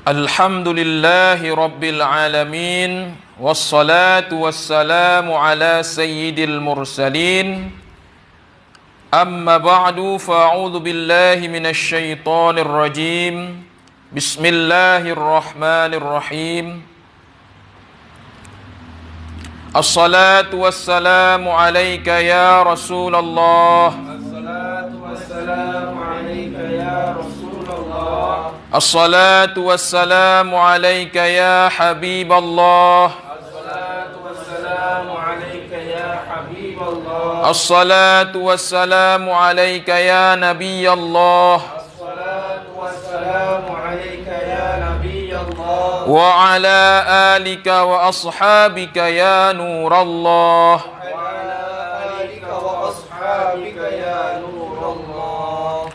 Alhamdulillahi Rabbil Alamin. Wassalatu wassalamu ala sayyidil mursalin. Amma ba'du, fa'udhu billahi minasy syaithanir rajim. Bismillahirrahmanirrahim. Assalatu wassalamu alayka ya Rasulullah. Assalatu wassalamu alayka ya Rasulullah. Assalatu wassalamu alayka ya Habiballah. Assalatu wassalamu alayka ya Habiballah. Assalatu wassalamu alayka ya Nabiyallah. Assalatu wassalamu alayka ya Nabiyallah. Wa ala alika wa ashabika ya Nurallah. Wa ala alika wa ashabika ya Nurallah.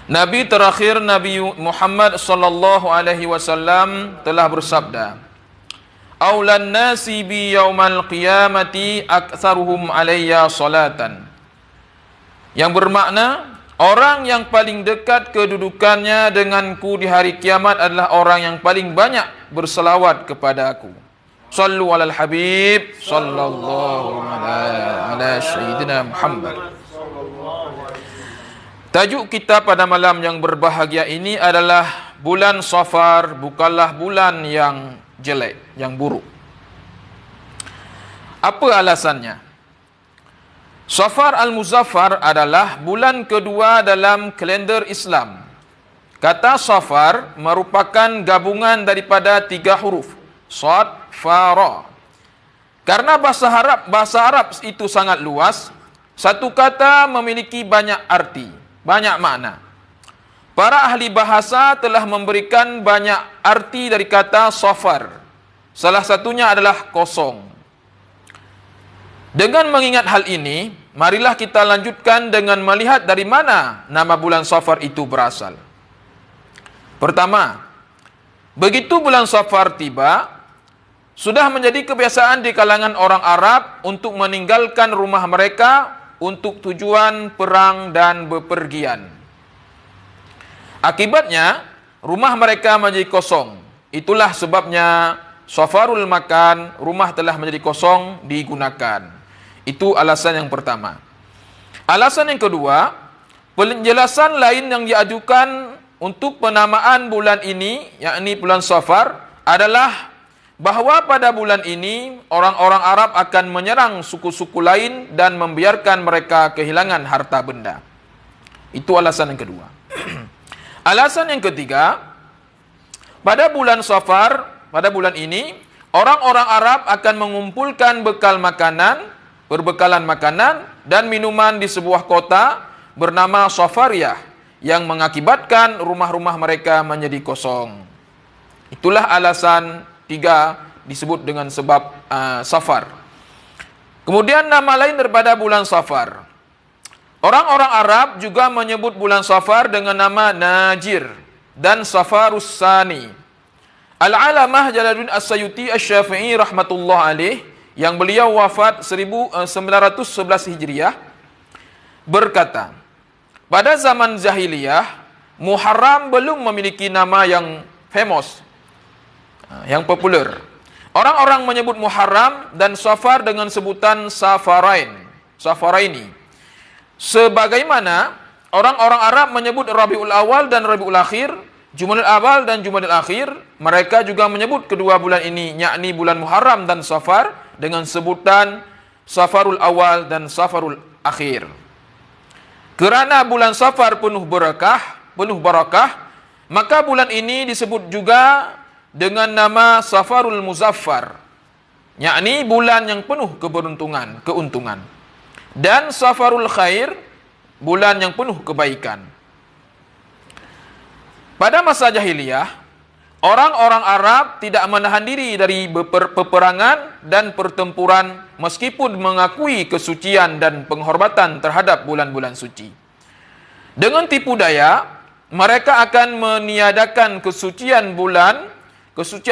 Nabi terakhir Nabi Muhammad sallallahu alaihi wasallam telah bersabda, "Aulan nasi bi yaumal qiyamati aktsaruhum alayya salatan." Yang bermakna orang yang paling dekat kedudukannya denganku di hari kiamat adalah orang yang paling banyak berselawat kepada aku. Sallu alal habib sallallahu ala sayyidina Muhammad. Tajuk kita pada malam yang berbahagia ini adalah bulan Safar bukanlah bulan yang jelek, yang buruk. Apa alasannya? Safar al-Muzaffar adalah bulan kedua dalam kalender Islam. Kata Safar merupakan gabungan daripada 3 huruf, Sad, Fa, Ra. Karena bahasa Arab itu sangat luas, satu kata memiliki banyak arti, banyak makna. Para ahli bahasa telah memberikan banyak arti dari kata Safar. Salah satunya adalah kosong. Dengan mengingat hal ini, marilah kita lanjutkan dengan melihat dari mana nama bulan Safar itu berasal. Pertama, begitu bulan Safar tiba, sudah menjadi kebiasaan di kalangan orang Arab untuk meninggalkan rumah mereka untuk tujuan perang dan bepergian. Akibatnya, rumah mereka menjadi kosong. Itulah sebabnya Safarul makan, rumah telah menjadi kosong digunakan. Itu alasan yang pertama. Alasan yang kedua, penjelasan lain yang diajukan untuk penamaan bulan ini, yakni bulan Safar, adalah bahawa pada bulan ini orang-orang Arab akan menyerang suku-suku lain dan membiarkan mereka kehilangan harta benda. Itu alasan yang kedua. Alasan yang ketiga, pada bulan Safar, pada bulan ini, orang-orang Arab akan mengumpulkan perbekalan makanan dan minuman di sebuah kota bernama Safariyah yang mengakibatkan rumah-rumah mereka menjadi kosong. Itulah alasan 3 disebut dengan sebab Safar. Kemudian nama lain daripada bulan Safar. Orang-orang Arab juga menyebut bulan Safar dengan nama Najir dan Safarus Sani. Al-Alamah Jalaluddin As-Sayuti Asy-Syafi'i rahmatullah alaih, yang beliau wafat 1911 Hijriah, berkata, pada zaman Jahiliyah, Muharram belum memiliki nama yang famous, yang popular. Orang-orang menyebut Muharram dan Safar dengan sebutan Safaraini. Sebagaimana orang-orang Arab menyebut Rabiul Awal dan Rabiul Akhir, Jumadil Awal dan Jumadil Akhir, mereka juga menyebut kedua bulan ini, yakni bulan Muharram dan Safar, dengan sebutan Safarul Awal dan Safarul Akhir. Kerana bulan Safar penuh barakah, maka bulan ini disebut juga dengan nama Safarul Muzaffar, yakni bulan yang penuh keuntungan. Dan Safarul Khair, bulan yang penuh kebaikan. Pada masa jahiliyah, orang-orang Arab tidak menahan diri dari peperangan dan pertempuran meskipun mengakui kesucian dan penghormatan terhadap bulan-bulan suci. Dengan tipu daya, mereka akan meniadakan kesucian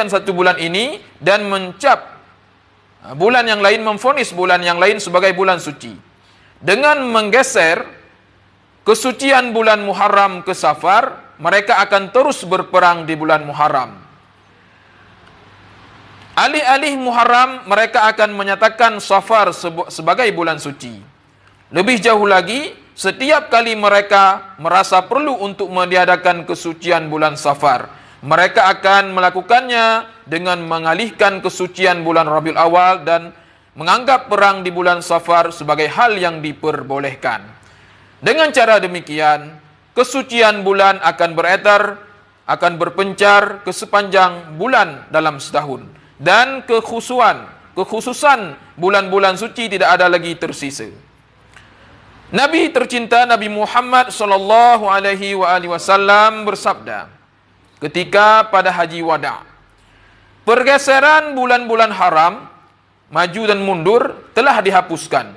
satu bulan ini dan mencap bulan yang lain, memvonis bulan yang lain sebagai bulan suci. Dengan menggeser kesucian bulan Muharram ke Safar, mereka akan terus berperang di bulan Muharram. Alih-alih Muharram, mereka akan menyatakan Safar sebagai bulan suci. Lebih jauh lagi, setiap kali mereka merasa perlu untuk meniadakan kesucian bulan Safar, mereka akan melakukannya dengan mengalihkan kesucian bulan Rabiul Awal dan menganggap perang di bulan Safar sebagai hal yang diperbolehkan. Dengan cara demikian, kesucian bulan akan beredar, akan berpencar ke sepanjang bulan dalam setahun. Dan kekhususan bulan-bulan suci tidak ada lagi tersisa. Nabi tercinta Nabi Muhammad sallallahu alaihi wasallam bersabda ketika pada Haji Wada', pergeseran bulan-bulan haram maju dan mundur telah dihapuskan.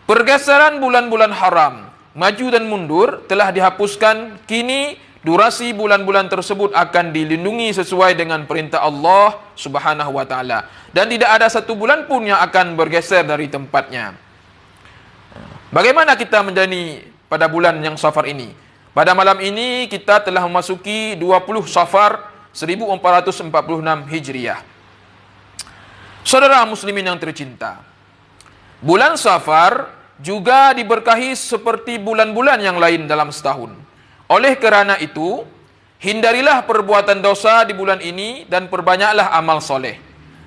Pergeseran bulan-bulan haram maju dan mundur telah dihapuskan. Kini durasi bulan-bulan tersebut akan dilindungi sesuai dengan perintah Allah Subhanahu wa taala, dan tidak ada satu bulan pun yang akan bergeser dari tempatnya. Bagaimana kita menjalani pada bulan yang Safar ini? Pada malam ini kita telah memasuki 20 Safar 1446 Hijriah. Saudara muslimin yang tercinta, bulan Safar juga diberkahi seperti bulan-bulan yang lain dalam setahun. Oleh kerana itu, hindarilah perbuatan dosa di bulan ini dan perbanyaklah amal soleh.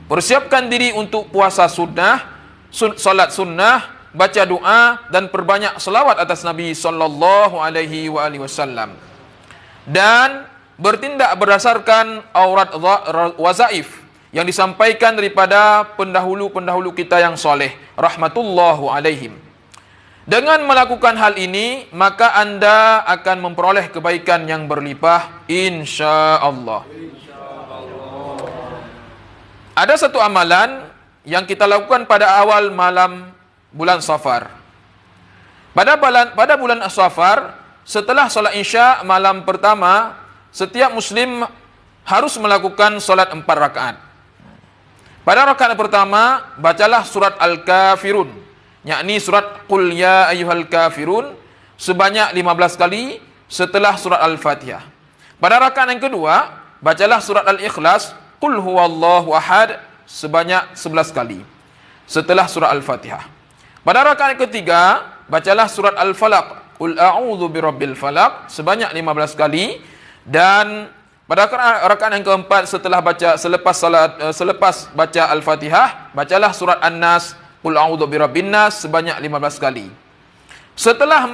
Persiapkan diri untuk puasa sunnah, solat sunnah, baca doa dan perbanyak selawat atas Nabi sallallahu alaihi wasallam. Dan bertindak berdasarkan aurat wazaif yang disampaikan daripada pendahulu-pendahulu kita yang soleh, rahmatullahu alaihim. Dengan melakukan hal ini, maka Anda akan memperoleh kebaikan yang berlimpah, insya-Allah. Ada satu amalan yang kita lakukan pada awal malam bulan Safar. Pada bulan Safar, setelah solat Isya malam pertama, setiap Muslim harus melakukan solat 4 rakaat. Pada rakaat pertama, bacalah surat Al-Kafirun, yakni surat Qul ya ayyuhal kafirun sebanyak 15 kali setelah surat Al-Fatihah. Pada rakaat yang kedua, bacalah surat Al-Ikhlas, Qul huwallahu ahad sebanyak 11 kali setelah surat Al-Fatihah. Pada rakaat yang ketiga, bacalah surat Al-Falaq, Qul a'udzu birabbil falaq sebanyak 15 kali, dan pada rakaat yang keempat selepas baca Al-Fatihah, bacalah surat An-Nas, Qul a'udzu birabbin nas sebanyak 15 kali.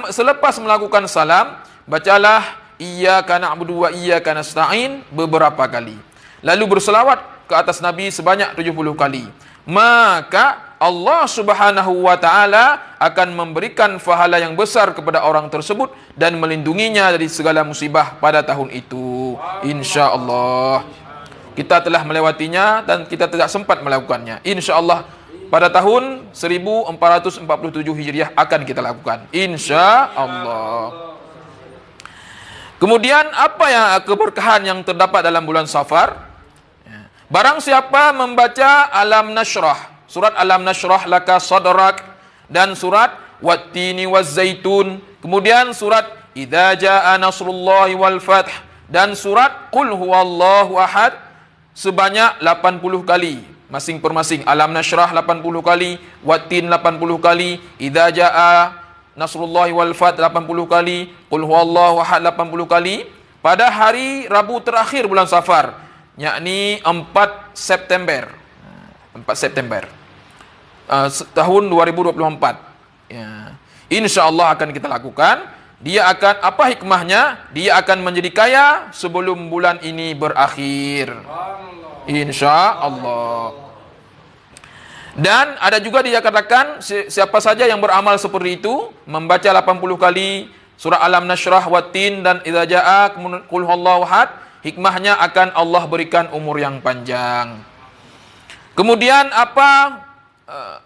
Selepas melakukan salam, bacalah iyyaka na'budu wa iyyaka nasta'in beberapa kali. Lalu berselawat ke atas Nabi sebanyak 70 kali. Maka Allah Subhanahu wa taala akan memberikan pahala yang besar kepada orang tersebut dan melindunginya dari segala musibah pada tahun itu, insya-Allah. Kita telah melewatinya dan kita tidak sempat melakukannya. Insya-Allah pada tahun 1447 Hijriah akan kita lakukan, insya Allah. Kemudian apa yang keberkahan yang terdapat dalam bulan Safar? Barang siapa membaca Alam Nashrah, surat Alam Nashrah laka sadrak, dan surat Wattini wazzaitun, kemudian surat Idza jaa nasrullahi wal fath, dan surat Qul huwallahu ahad sebanyak 80 kali. Masing-masing Alam Nashrah 80 kali, Wattin 80 kali, Idza jaa nasrullahi wal fath 80 kali, Qul huwallahu ahad 80 kali pada hari Rabu terakhir bulan Safar, yakni 4 September tahun 2024. Ya. Insya-Allah akan kita lakukan. Dia akan, apa hikmahnya? Dia akan menjadi kaya sebelum bulan ini berakhir, insya-Allah. Dan ada juga dikatakan siapa saja yang beramal seperti itu, membaca 80 kali surah Alam Nashrah, Wattin dan Idza jaa Qul huwallahu ahad, hikmahnya akan Allah berikan umur yang panjang. Kemudian apa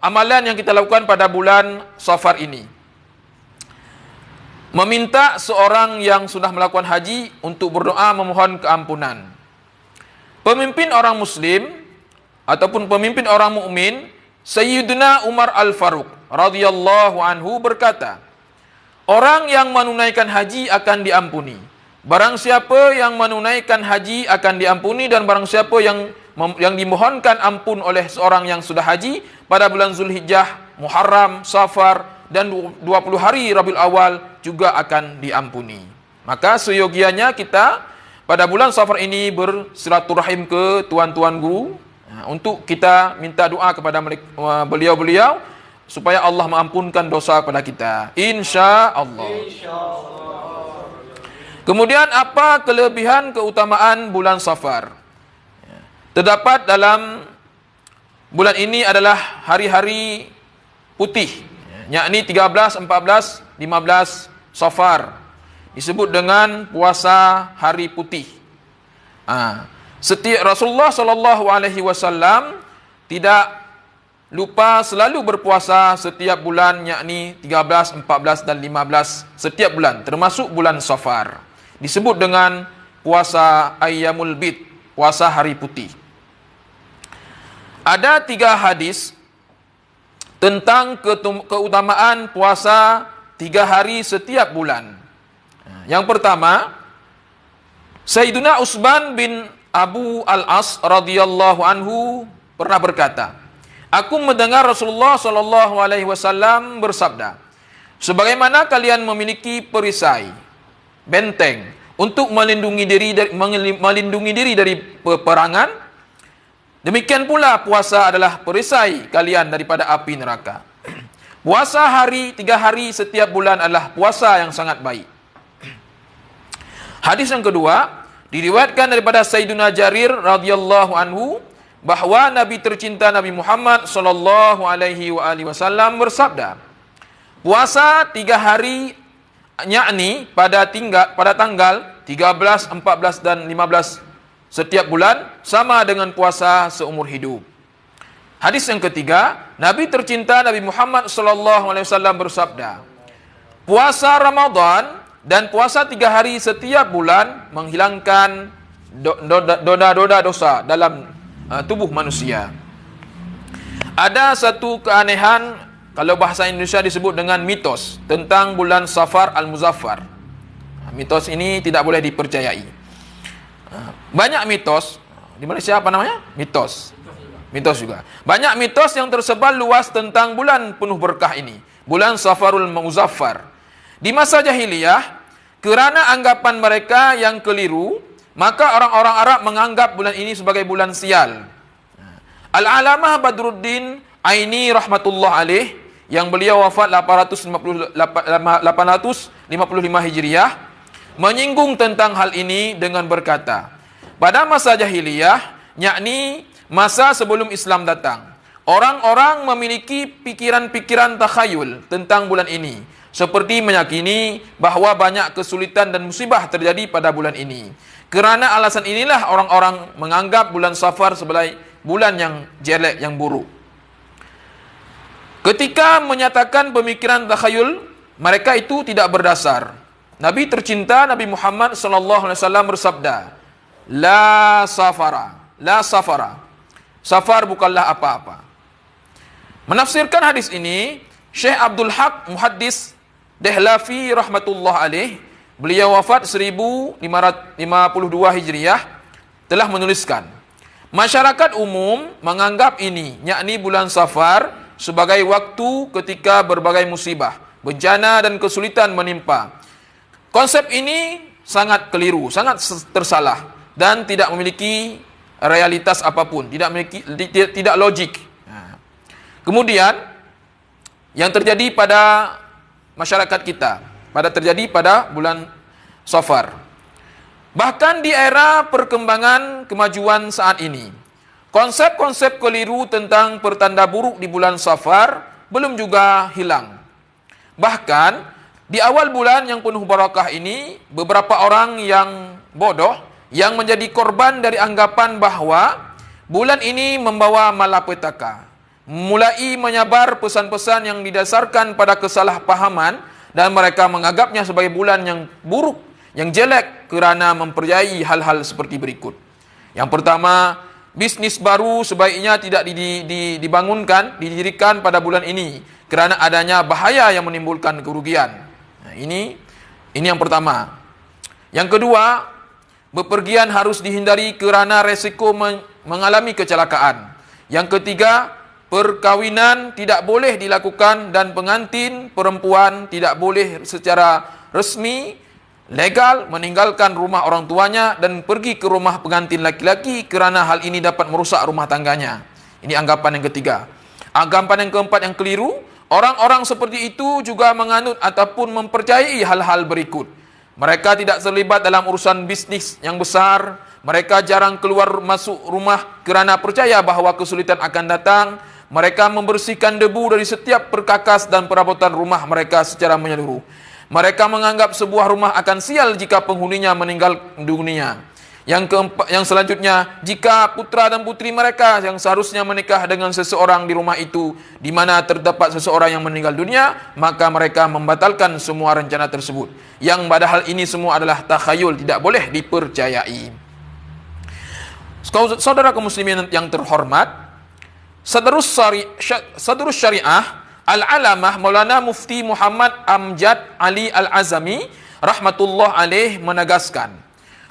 amalan yang kita lakukan pada bulan Safar ini? Meminta seorang yang sudah melakukan haji untuk berdoa memohon keampunan. Pemimpin orang muslim ataupun pemimpin orang mukmin Sayyidina Umar Al-Faruq radhiyallahu anhu berkata, orang yang menunaikan haji akan diampuni barang siapa yang menunaikan haji akan diampuni, dan barang siapa yang dimohonkan ampun oleh seorang yang sudah haji pada bulan Zulhijjah, Muharram, Safar dan 20 hari Rabiul Awal juga akan diampuni. Maka seyogianya kita pada bulan Safar ini bersilaturahim ke tuan-tuan guru untuk kita minta doa kepada beliau-beliau supaya Allah mengampunkan dosa kepada kita, insya-Allah. Kemudian apa kelebihan keutamaan bulan Safar? Terdapat dalam bulan ini adalah hari-hari putih, yakni 13, 14, 15 Safar. Disebut dengan puasa hari putih. Setiap Rasulullah SAW tidak lupa selalu berpuasa setiap bulan, yakni 13, 14 dan 15 setiap bulan, termasuk bulan Safar. Disebut dengan puasa Ayyamul Bid, puasa hari putih. Ada 3 hadis tentang keutamaan puasa 3 hari setiap bulan. Yang pertama, Sayyiduna Utsman bin Abu Al-As radhiyallahu anhu pernah berkata, aku mendengar Rasulullah SAW bersabda, sebagaimana kalian memiliki perisai, benteng untuk melindungi diri dari peperangan, demikian pula puasa adalah perisai kalian daripada api neraka. Puasa 3 hari setiap bulan adalah puasa yang sangat baik. Hadis yang kedua diriwayatkan daripada Sayyiduna Jarir radhiyallahu anhu bahwa Nabi tercinta Nabi Muhammad sallallahu alaihi wasallam bersabda, puasa 3 hari, yakni pada tanggal 13, 14 dan 15 setiap bulan sama dengan puasa seumur hidup. Hadis yang ketiga, Nabi tercinta Nabi Muhammad SAW bersabda, puasa Ramadan dan puasa 3 hari setiap bulan menghilangkan dosa dalam tubuh manusia. Ada satu keanehan, kalau bahasa Indonesia disebut dengan mitos, tentang bulan Safar Al-Muzaffar. Mitos ini tidak boleh dipercayai. Banyak mitos di Malaysia, apa namanya? Mitos juga. Banyak mitos yang tersebar luas tentang bulan penuh berkah ini, bulan Safarul Muzaffar. Di masa jahiliyah, kerana anggapan mereka yang keliru, maka orang-orang Arab menganggap bulan ini sebagai bulan sial. Al-Alamah Badruddin Aini rahmatullah alaih, yang beliau wafat 855 Hijriah, menyinggung tentang hal ini dengan berkata, pada masa jahiliyah, yakni masa sebelum Islam datang, orang-orang memiliki pikiran-pikiran takhayul tentang bulan ini, seperti meyakini bahawa banyak kesulitan dan musibah terjadi pada bulan ini. Kerana alasan inilah orang-orang menganggap bulan Safar sebagai bulan yang jelek, yang buruk. Ketika menyatakan pemikiran takhayul, mereka itu tidak berdasar. Nabi tercinta Nabi Muhammad SAW bersabda, La safara. Safar bukanlah apa-apa. Menafsirkan hadis ini, Syekh Abdul Haq Muhaddis Dehlavi rahmatullah alaih, beliau wafat 1552 Hijriah, telah menuliskan, masyarakat umum menganggap ini, yakni bulan Safar, sebagai waktu ketika berbagai musibah, bencana dan kesulitan menimpa. Konsep ini sangat keliru, sangat tersalah, dan tidak memiliki realitas apapun, tidak logik. Kemudian yang terjadi pada masyarakat kita, terjadi pada bulan Safar. Bahkan di era perkembangan kemajuan saat ini, konsep-konsep keliru tentang pertanda buruk di bulan Safar belum juga hilang. Bahkan di awal bulan yang penuh barakah ini, beberapa orang yang bodoh yang menjadi korban dari anggapan bahawa bulan ini membawa malapetaka, mulai menyebar pesan-pesan yang didasarkan pada kesalahpahaman, dan mereka menganggapnya sebagai bulan yang buruk, yang jelek, kerana mempercayai hal-hal seperti berikut. Yang pertama, bisnis baru sebaiknya tidak didirikan pada bulan ini kerana adanya bahaya yang menimbulkan kerugian. Ini yang pertama. Yang kedua, bepergian harus dihindari kerana resiko mengalami kecelakaan. Yang ketiga, perkawinan tidak boleh dilakukan dan pengantin perempuan tidak boleh secara resmi, legal meninggalkan rumah orang tuanya dan pergi ke rumah pengantin laki-laki kerana hal ini dapat merusak rumah tangganya. Ini anggapan yang ketiga. Anggapan yang keempat yang keliru, orang-orang seperti itu juga menganut ataupun mempercayai hal-hal berikut. Mereka tidak terlibat dalam urusan bisnis yang besar. Mereka jarang keluar masuk rumah kerana percaya bahawa kesulitan akan datang. Mereka membersihkan debu dari setiap perkakas dan perabotan rumah mereka secara menyeluruh. Mereka menganggap sebuah rumah akan sial jika penghuninya meninggal dunia. Yang selanjutnya, jika putra dan putri mereka yang seharusnya menikah dengan seseorang di rumah itu, di mana terdapat seseorang yang meninggal dunia, maka mereka membatalkan semua rencana tersebut. Yang padahal ini semua adalah takhayul, tidak boleh dipercayai. Saudara kaum muslimin yang terhormat, Sadrus Syariah Al-Alamah Maulana Mufti Muhammad Amjad Ali Al-Azami rahmatullah alaih menegaskan,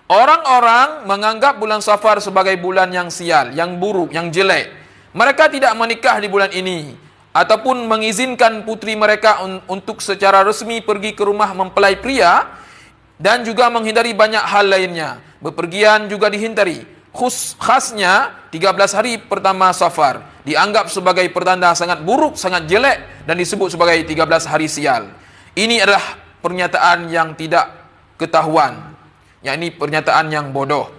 orang-orang menganggap bulan Safar sebagai bulan yang sial, yang buruk, yang jelek. Mereka tidak menikah di bulan ini ataupun mengizinkan putri mereka untuk secara resmi pergi ke rumah mempelai pria dan juga menghindari banyak hal lainnya. Bepergian juga dihindari. Khasnya 13 hari pertama Safar dianggap sebagai pertanda sangat buruk, sangat jelek dan disebut sebagai 13 hari sial. Ini adalah pernyataan yang tidak ketahuan, yakni pernyataan yang bodoh.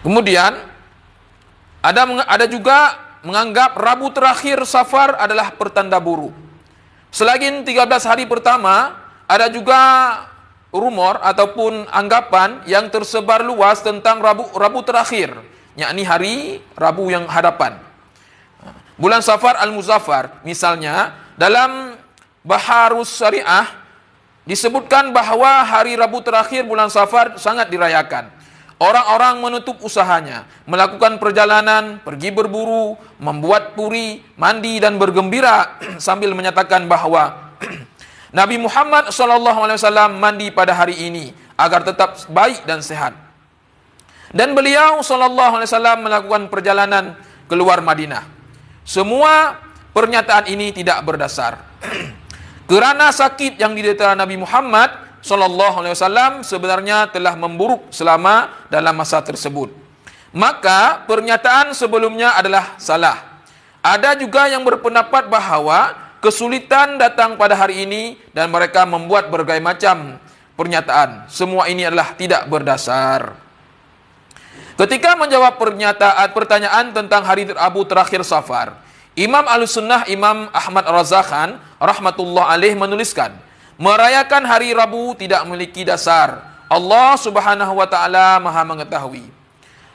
Kemudian ada juga menganggap Rabu terakhir Safar adalah pertanda buruk. Selain 13 hari pertama, ada juga rumor ataupun anggapan yang tersebar luas tentang Rabu terakhir, yakni hari Rabu yang hadapan. Bulan Safar Al-Muzaffar misalnya, dalam Baharus Syariah disebutkan bahawa hari Rabu terakhir bulan Safar sangat dirayakan. Orang-orang menutup usahanya, melakukan perjalanan, pergi berburu, membuat puri, mandi dan bergembira sambil menyatakan bahawa Nabi Muhammad SAW mandi pada hari ini agar tetap baik dan sehat. Dan beliau SAW melakukan perjalanan keluar Madinah. Semua pernyataan ini tidak berdasar. Kerana sakit yang diderita Nabi Muhammad SAW sebenarnya telah memburuk selama dalam masa tersebut. Maka pernyataan sebelumnya adalah salah. Ada juga yang berpendapat bahawa kesulitan datang pada hari ini dan mereka membuat berbagai macam pernyataan. Semua ini adalah tidak berdasar. Ketika menjawab pertanyaan tentang hari Rabu terakhir Safar, Imam Ahlussunnah Imam Ahmad Razakhan rahmatullah alaih menuliskan, merayakan hari Rabu tidak memiliki dasar. Allah Subhanahu wa taala Maha mengetahui.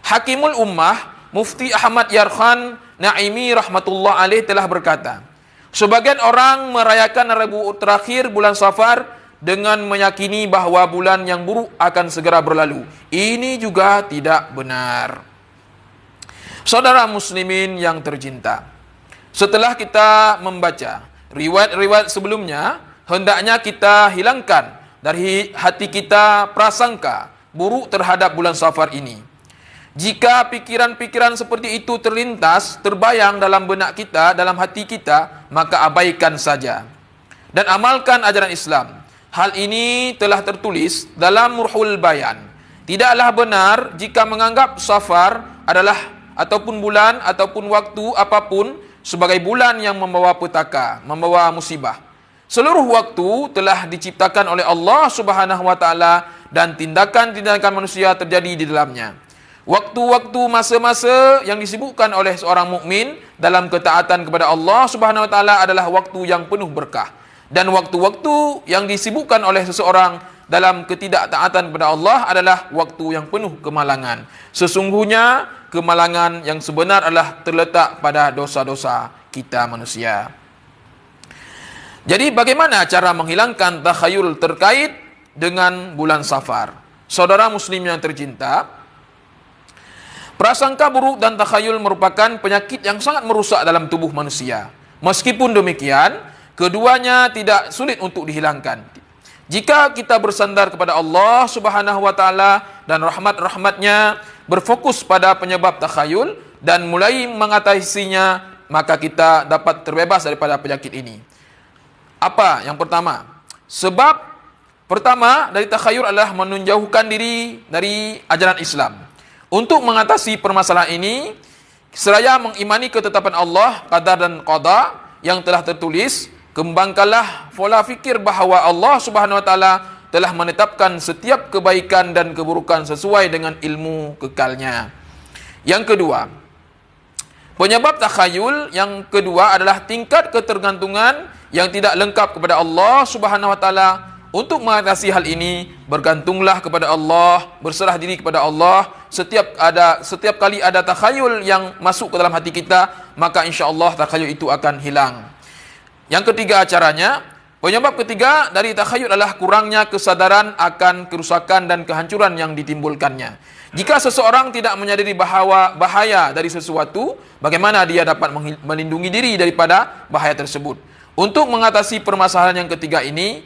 Hakimul Ummah Mufti Ahmad Yarkhan Naimi rahmatullah alaih telah berkata, sebagian orang merayakan Rabu terakhir bulan Safar dengan meyakini bahawa bulan yang buruk akan segera berlalu. Ini juga tidak benar. Saudara muslimin yang tercinta, setelah kita membaca riwayat-riwayat sebelumnya, hendaknya kita hilangkan dari hati kita prasangka buruk terhadap bulan Safar ini. Jika pikiran-pikiran seperti itu terlintas, terbayang dalam benak kita, dalam hati kita, maka abaikan saja dan amalkan ajaran Islam. Hal ini telah tertulis dalam Ruhul Bayan. Tidaklah benar jika menganggap Safar adalah ataupun bulan ataupun waktu apapun sebagai bulan yang membawa petaka, membawa musibah. Seluruh waktu telah diciptakan oleh Allah Subhanahu wa taala dan tindakan-tindakan manusia terjadi di dalamnya. Waktu-waktu masa-masa yang disibukkan oleh seorang mukmin dalam ketaatan kepada Allah Subhanahu wa taala adalah waktu yang penuh berkah, dan waktu-waktu yang disibukkan oleh seseorang dalam ketidaktaatan kepada Allah adalah waktu yang penuh kemalangan. Sesungguhnya kemalangan yang sebenar adalah terletak pada dosa-dosa kita manusia. Jadi bagaimana cara menghilangkan takhayul terkait dengan bulan Safar? Saudara muslim yang tercinta, prasangka buruk dan takhayul merupakan penyakit yang sangat merusak dalam tubuh manusia. Meskipun demikian, keduanya tidak sulit untuk dihilangkan. Jika kita bersandar kepada Allah Subhanahu wa taala dan rahmat-rahmatnya, berfokus pada penyebab takhayul dan mulai mengatasinya, maka kita dapat terbebas daripada penyakit ini. Apa yang pertama? Sebab pertama dari takhayul adalah menjauhkan diri dari ajaran Islam. Untuk mengatasi permasalahan ini, seraya mengimani ketetapan Allah, qadar dan qada yang telah tertulis, kembangkanlah pola fikir bahawa Allah Subhanahu wa taala telah menetapkan setiap kebaikan dan keburukan sesuai dengan ilmu kekalnya. Yang kedua, penyebab takhayul yang kedua adalah tingkat ketergantungan yang tidak lengkap kepada Allah Subhanahu wa taala. Untuk mengatasi hal ini, bergantunglah kepada Allah, berserah diri kepada Allah. Setiap kali ada takhayul yang masuk ke dalam hati kita, maka insya-Allah takhayul itu akan hilang. Yang ketiga caranya, penyebab ketiga dari takhayul adalah kurangnya kesadaran akan kerusakan dan kehancuran yang ditimbulkannya. Jika seseorang tidak menyadari bahaya dari sesuatu, bagaimana dia dapat melindungi diri daripada bahaya tersebut? Untuk mengatasi permasalahan yang ketiga ini,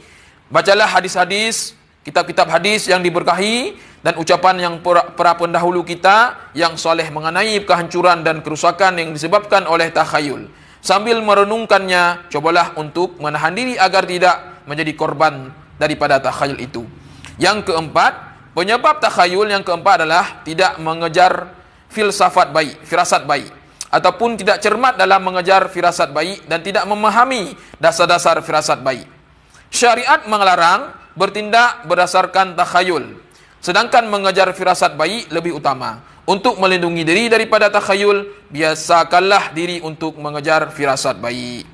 bacalah hadis-hadis, kitab-kitab hadis yang diberkahi dan ucapan yang para pendahulu kita yang soleh mengenai kehancuran dan kerusakan yang disebabkan oleh takhayul. Sambil merenungkannya, cobalah untuk menahan diri agar tidak menjadi korban daripada takhayul itu. Yang keempat, penyebab takhayul yang keempat adalah tidak mengejar firasat baik, ataupun tidak cermat dalam mengejar firasat baik dan tidak memahami dasar-dasar firasat baik. Syariat melarang bertindak berdasarkan takhayul, sedangkan mengejar firasat baik lebih utama. Untuk melindungi diri daripada takhayul, biasakanlah diri untuk mengejar firasat baik.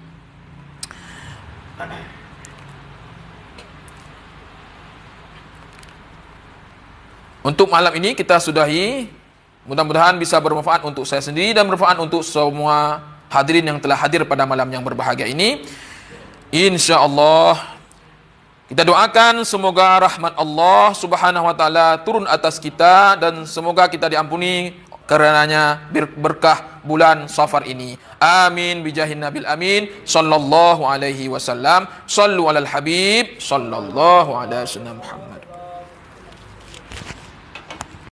Untuk malam ini kita sudahi. Mudah-mudahan bisa bermanfaat untuk saya sendiri dan bermanfaat untuk semua hadirin yang telah hadir pada malam yang berbahagia ini. InsyaAllah kita doakan semoga rahmat Allah Subhanahu wa taala turun atas kita dan semoga kita diampuni karenanya berkah bulan Safar ini. Amin bijahin nabil amin sallallahu alaihi wasallam. Sallu alal habib sallallahu alaihi wasallam Muhammad.